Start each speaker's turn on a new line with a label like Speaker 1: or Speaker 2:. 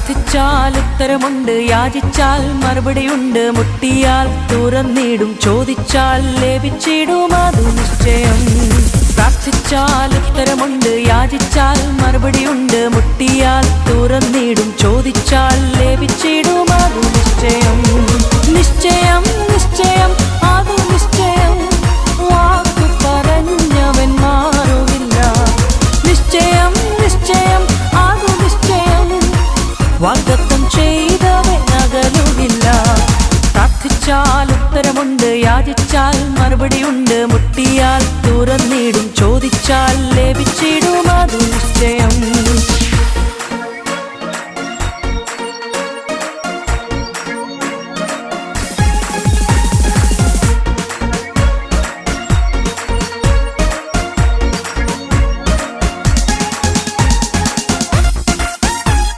Speaker 1: പ്രാർത്ഥിച്ചാൽ ഉത്തരമുണ്ട്, യാചിച്ചാൽ മറുപടിയുണ്ട്, മുട്ടിയാൽ തുറന്നിടും, ചോദിച്ചാൽ ലഭിച്ചിടും, അതു നിശ്ചയം. പ്രാർത്ഥിച്ചാൽ ഉത്തരമുണ്ട്, യാചിച്ചാൽ മറുപടിയുണ്ട്, മുട്ടിയാൽ തുറന്നിടും, ചോദിച്ചാൽ ലഭിച്ചിടും, അതു നിശ്ചയം. നിശ്ചയം നിശ്ചയം അതു നിശ്ചയം, വാക്കു പറഞ്ഞവൻ മാറുകില്ല. നിശ്ചയം നിശ്ചയം അതു നിശ്ചയം, വാഗ്ദത്തം ചെയ്തവൻ അകലുകില്ല. പ്രാർത്ഥിച്ചാൽ ഉത്തരമുണ്ട്, യാചിച്ചാൽ മറുപടിയുണ്ട്, മുട്ടിയാൽ തുറന്നിടും,